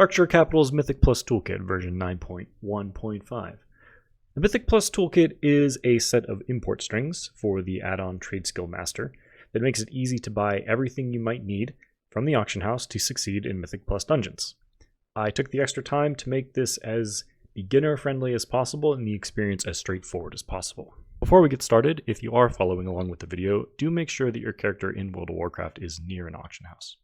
Darkshore Capital's Mythic Plus Toolkit version 9.1.5. The Mythic Plus Toolkit is a set of import strings for the add-on Trade Skill Master that makes it easy to buy everything you might need from the auction house to succeed in Mythic Plus dungeons. I took the extra time to make this as beginner-friendly as possible and the experience as straightforward as possible. Before we get started, if you are following along with the video, do make sure that your character in World of Warcraft is near an auction house.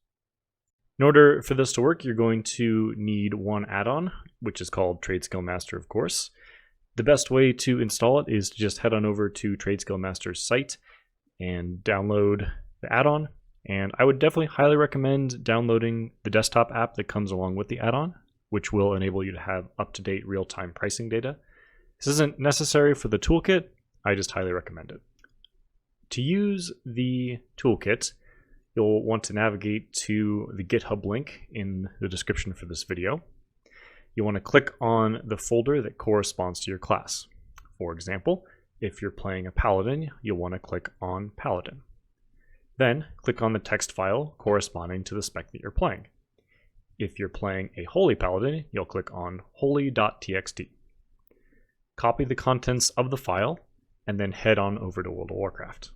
In order for this to work, you're going to need one add-on, which is called Trade Skill Master, of course. The best way to install it is to just head on over to Trade Skill Master's site and download the add-on. And I would definitely highly recommend downloading the desktop app that comes along with the add-on, which will enable you to have up-to-date real-time pricing data. This isn't necessary for the toolkit, I just highly recommend it. To use the toolkit, you'll want to navigate to the GitHub link in the description for this video. You want to click on the folder that corresponds to your class. For example, if you're playing a Paladin, you'll want to click on Paladin. Then click on the text file corresponding to the spec that you're playing. If you're playing a Holy Paladin, you'll click on holy.txt. Copy the contents of the file and then head on over to World of Warcraft.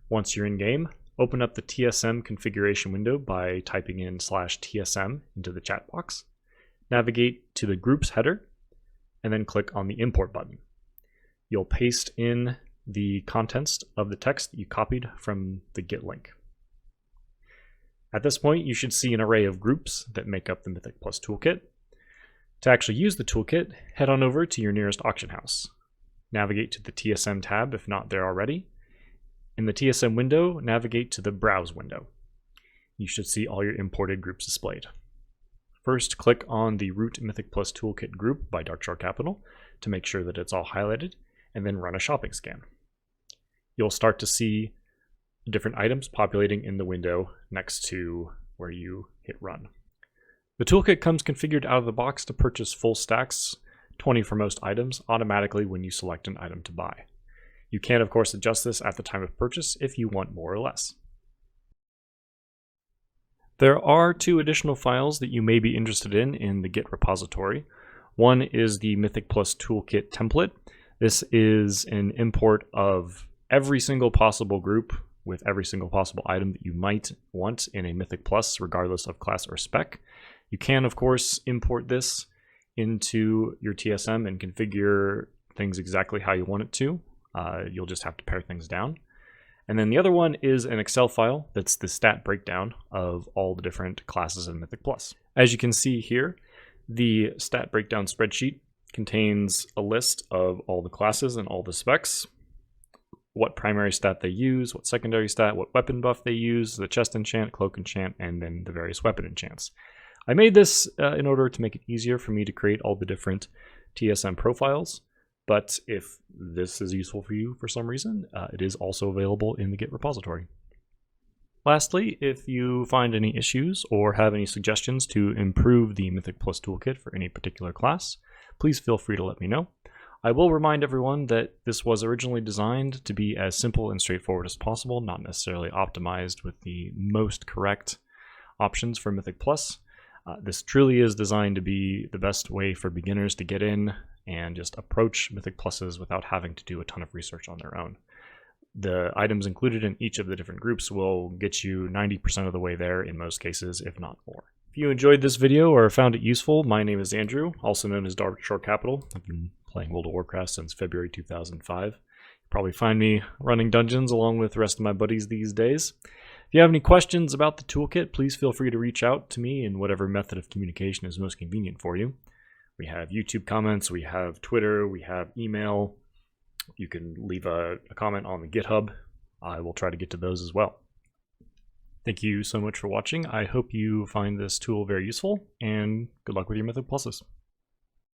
Once you're in game, open up the TSM configuration window by typing in /TSM into the chat box. Navigate to the groups header and then click on the import button. You'll paste in the contents of the text that you copied from the Git link. At this point, you should see an array of groups that make up the Mythic Plus toolkit. To actually use the toolkit, head on over to your nearest auction house. Navigate to the TSM tab if not there already. In the TSM window, navigate to the Browse window. You should see all your imported groups displayed. First, click on the Root Mythic Plus Toolkit group by Darkshore Capital to make sure that it's all highlighted, and then run a shopping scan. You'll start to see different items populating in the window next to where you hit run. The toolkit comes configured out of the box to purchase full stacks, 20 for most items, automatically when you select an item to buy. You can, of course, adjust this at the time of purchase if you want more or less. There are two additional files that you may be interested in the Git repository. One is the Mythic Plus Toolkit template. This is an import of every single possible group with every single possible item that you might want in a Mythic Plus, regardless of class or spec. You can, of course, import this into your TSM and configure things exactly how you want it to. You'll just have to pare things down. And then the other one is an Excel file that's the stat breakdown of all the different classes in Mythic Plus. As you can see here, the stat breakdown spreadsheet contains a list of all the classes and all the specs, what primary stat they use, what secondary stat, what weapon buff they use, the chest enchant, cloak enchant, and then the various weapon enchants. I made this in order to make it easier for me to create all the different TSM profiles, but if this is useful for you for some reason, it is also available in the Git repository. Lastly, if you find any issues or have any suggestions to improve the Mythic Plus toolkit for any particular class, please feel free to let me know. I will remind everyone that this was originally designed to be as simple and straightforward as possible, not necessarily optimized with the most correct options for Mythic Plus. This truly is designed to be the best way for beginners to get in and just approach Mythic Pluses without having to do a ton of research on their own. The items included in each of the different groups will get you 90% of the way there in most cases, if not more. If you enjoyed this video or found it useful, my name is Andrew, also known as Darkshore Capital. I've been playing World of Warcraft since February 2005. You'll probably find me running dungeons along with the rest of my buddies these days. If you have any questions about the toolkit, please feel free to reach out to me in whatever method of communication is most convenient for you. We have YouTube comments, we have Twitter, we have email. You can leave a comment on the GitHub. I will try to get to those as well. Thank you so much for watching. I hope you find this tool very useful, and good luck with your Mythic Pluses.